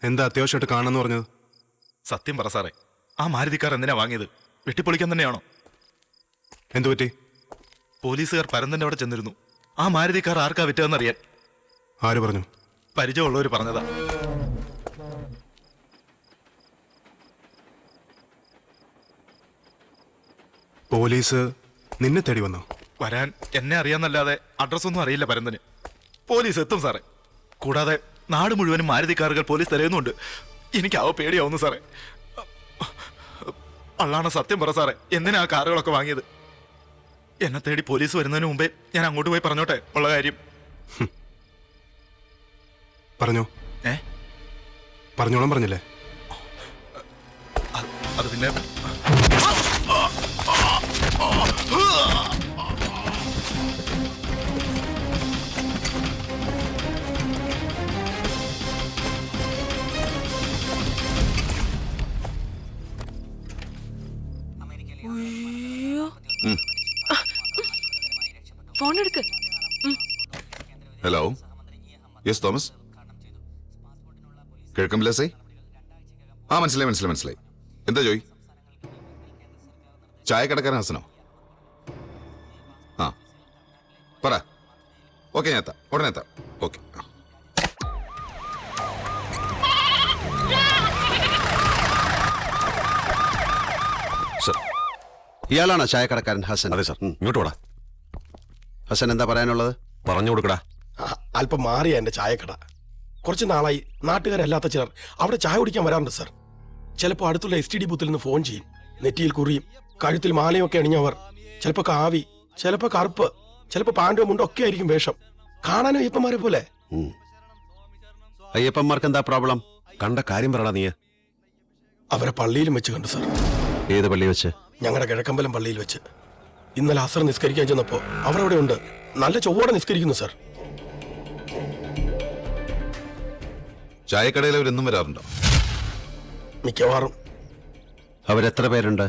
എന്താ അത്യാവശ്യമായിട്ട് കാണണമെന്ന് പറഞ്ഞത്? സത്യം പറ സാറേ, ആ മാരുതിക്കാർ എന്തിനാ വാങ്ങിയത്? വെട്ടിപ്പൊളിക്കാൻ തന്നെയാണോ? എന്തു പറ്റി? പോലീസുകാർ പരന്തന്റെ അവിടെ ചെന്നിരുന്നു. ആ മാരുതിക്കാർ ആർക്കാ വിറ്റതെന്നറിയാൻ. ആര് പറഞ്ഞു? പരിചയമുള്ളവർ പറഞ്ഞതാ. പോലീസ് നിന്നെ തേടി വന്നോ? വരാൻ എന്നെ അറിയാന്നല്ലാതെ അഡ്രസ്സൊന്നും അറിയില്ല പരന്തന്. പോലീസ് എത്തും സാറേ. കൂടാതെ നാട് മുഴുവനും മാരുതിക്കാറുകൾ പോലീസ് തിരയുന്നുണ്ട്. എനിക്കാവോ പേടിയാവുന്നു സാറേ. അള്ളാണ് സത്യം പറ സാറേ, എന്തിനാ ആ കാറുകളൊക്കെ വാങ്ങിയത്? എന്നെ തേടി പോലീസ് വരുന്നതിന് മുമ്പേ ഞാൻ അങ്ങോട്ട് പോയി പറഞ്ഞോട്ടെ ഉള്ള കാര്യം. പറഞ്ഞോ? പറഞ്ഞോളാം പറഞ്ഞില്ലേ? അത് പിന്നെ ഫോൺ എടുക്ക്. Hello, yes Thomas. കിഴക്കമ്പല സൈ. ആ മനസ്സിലായി. എന്താ ജോയ്? ചായക്കടക്കാരൻ ഹസനോ? ആ പറ. ഓക്കെ, ഞാൻ എത്താം, ഉടനെ എത്താം. ഓക്കെ. ഇയാളാണോ ചായക്കടക്കാരൻ ഹസൻ? അതെ സാർ. ഇങ്ങോട്ട് വാടാ. ഹസൻ, എന്താ പറയാനുള്ളത്? പറഞ്ഞു കൊടുക്കടാ. അല്പം മാറിയ എന്റെ ചായക്കട. കുറച്ച് നാളായി നാട്ടുകാരല്ലാത്ത ചിലർ അവിടെ ചായ കുടിക്കാൻ വരാറുണ്ട് സർ. ചിലപ്പോൾ അടുത്തുള്ള STD ബൂത്തിൽ നിന്ന് ഫോൺ ചെയ്യും. നെറ്റിയിൽ കുറിയും കഴുത്തിൽ മാലയും ഒക്കെ അണിഞ്ഞവർ. ചിലപ്പോൾ കാവി, ചിലപ്പോൾ കറുപ്പ്, ചിലപ്പോൾ പാൻഡോ മുണ്ടോ ഒക്കെ ആയിരിക്കും വേഷം. കാണാനും അയ്യപ്പന്മാരെ പോലെ. അയ്യപ്പന്മാർക്ക് എന്താ പ്രോബ്ലം? കണ്ട കാര്യം പറയടാ നീ. അവരെ പള്ളിയിലും വെച്ച് കണ്ടു സർ. ഏത് പള്ളി വെച്ച്? ഞങ്ങളുടെ കിഴക്കമ്പലം പള്ളിയിൽ വെച്ച്. ഇന്നലെ അസർ നിസ്കരിക്കാൻ ചെന്നപ്പോ അവർ അവിടെ ഉണ്ട്. നല്ല ചൊവ്വോടെ നിസ്കരിക്കുന്നു സർ. ചായക്കടയിൽ അവരെന്നും വരാറുണ്ടോ? മിക്കവാറും. അവരെത്ര പേരുണ്ട്?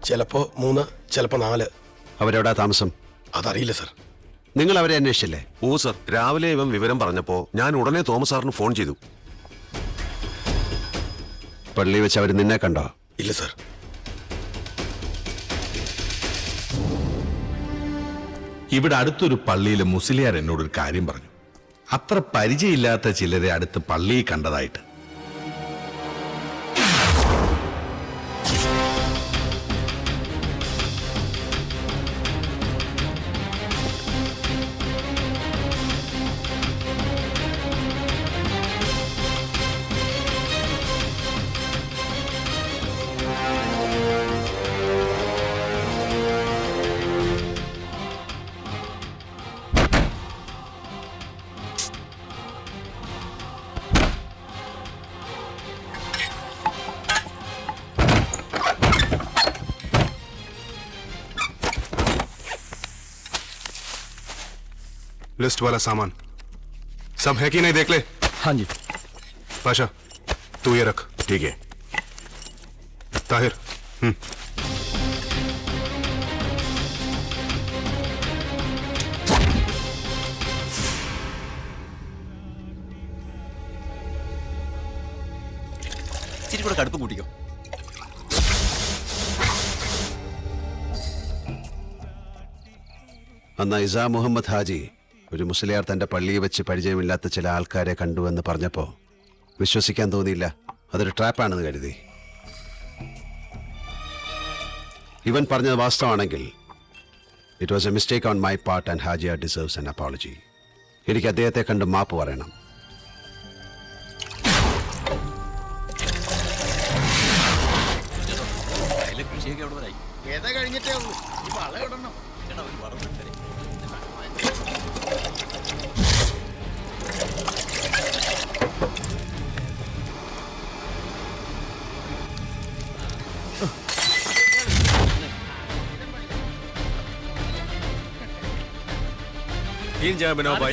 ചിലപ്പോ 3, ചിലപ്പോ 4. അവരെവിടാ താമസം? അതറിയില്ല സർ. നിങ്ങൾ അവരെ അന്വേഷിച്ചില്ലേ? ഓ സർ, രാവിലെ ഇവൻ വിവരം പറഞ്ഞപ്പോ ഞാൻ ഉടനെ തോമസ് സാറിന് ഫോൺ ചെയ്തു. പള്ളി വെച്ച് അവർ നിന്നെ കണ്ടോ? ഇല്ല സർ. ഇവിടെ അടുത്തൊരു പള്ളിയിൽ മുസ്ലിയാർ എന്നോടൊരു കാര്യം പറഞ്ഞു. അത്ര പരിചയമില്ലാത്ത ചിലരെ അടുത്ത് പള്ളിയിൽ കണ്ടതായിട്ട്. लिस्ट वाला सामान सब है कि नहीं देख ले। हाँ जी। पाशा, तू ये रख। ठीक है। ताहिर, ഇച്ചിരി കൂടെ കടുപ്പം കൂട്ടിക്കോ. അന്ന് ഇസാ മുഹമ്മദ് ഹാജി ഒരു മുസ്ലിയാർ തന്റെ പള്ളിയിൽ വെച്ച് പരിചയമില്ലാത്ത ചില ആൾക്കാരെ കണ്ടുവെന്ന് പറഞ്ഞപ്പോൾ വിശ്വസിക്കാൻ തോന്നിയില്ല. അതൊരു ട്രാപ്പാണെന്ന് കരുതി. ഇവൻ പറഞ്ഞത് വാസ്തവമാണെങ്കിൽ it was a mistake on my part and Hajiya deserves an apology. എനിക്ക് അദ്ദേഹത്തെ കണ്ട് മാപ്പ് പറയണം. तीन जाए बनाओ भाई.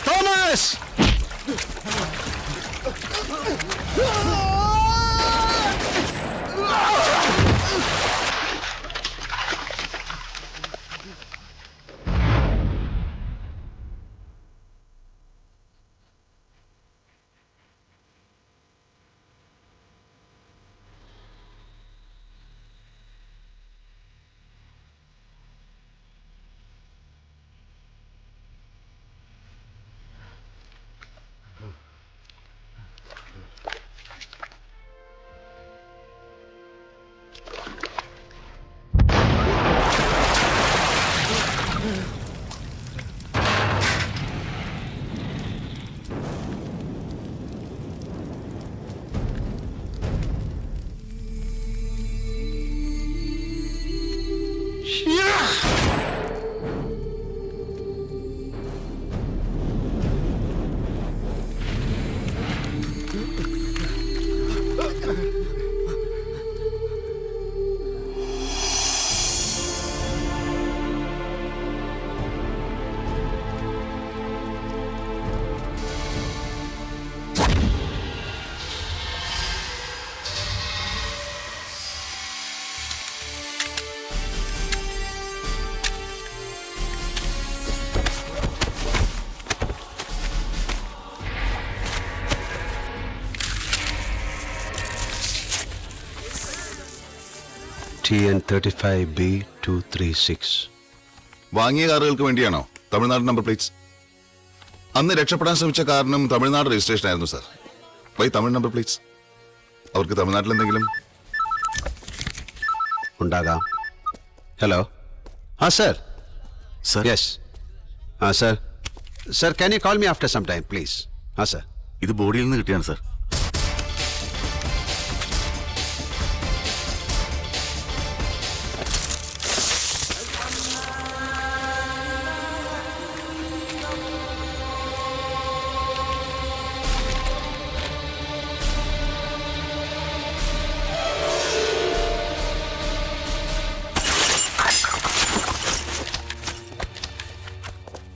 തോമസ്! TN35B236. വാങ്ങിയ കാറുകൾക്ക് വേണ്ടിയാണോ തമിഴ്നാട് നമ്പർ പ്ലേറ്റ്സ്? അന്ന് രക്ഷപ്പെടാൻ ശ്രമിച്ച കാറിനും തമിഴ്നാട് രജിസ്ട്രേഷൻ ആയിരുന്നു sir. Why Tamil number plates? അവർക്ക് തമിഴ്നാട്ടിൽ എന്തെങ്കിലും ഉണ്ടാകാം. ഹലോ. ആ സർ. Sir yes. ആ sir. Sir can you call me after some time please? ആ സർ. ഇത് ബോഡിയിൽ നിന്ന് കിട്ടിയാണ് സർ.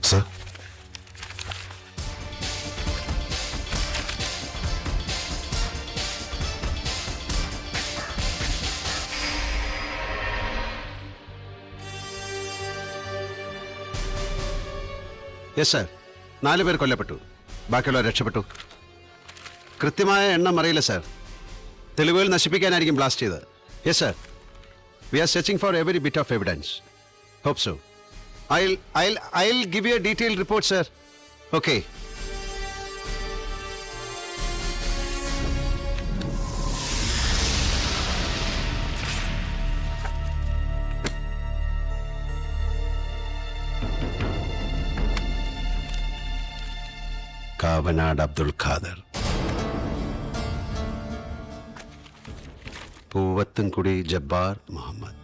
Sir yes sir. 4 പേർ കൊല്ലപ്പെട്ടു, ബാക്കിയുള്ളവർ രക്ഷപ്പെട്ടു. കൃത്യമായ എണ്ണം അറിയില്ല സർ. തെളിവുകൾ നശിപ്പിക്കാനായിരിക്കും ബ്ലാസ്റ്റ് ചെയ്തത്. Yes sir. We are searching for every bit of evidence. Hope so. I'll give you a detailed report, sir. Okay. Kavanad Abdul Khader, Poovathumkudi Jabbar Muhammad,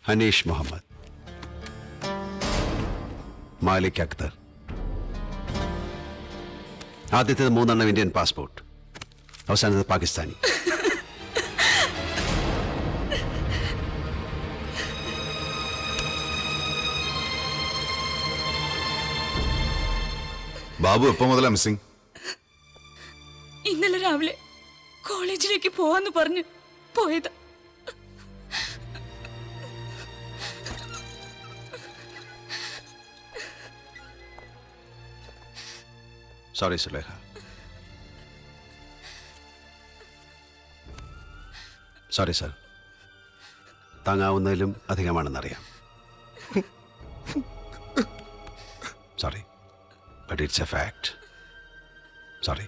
Haneesh Muhammad, Malik Akhtar. ആദ്യത്തേത് 3 ഇന്ത്യൻ പാസ്പോർട്ട്, അവസാനത്തേത് പാകിസ്ഥാനി. ബാബു എപ്പോ മുതലാ മിസ്സിംഗ്? ഇന്നലെ രാവിലെ കോളേജിലേക്ക് പോവാന്ന് പറഞ്ഞു പോയത്. സോറി സുലേഖ. സോറി സർ, താങ്ങാവുന്നതിലും അധികമാണെന്നറിയാം. Sorry, but it's a fact. Sorry.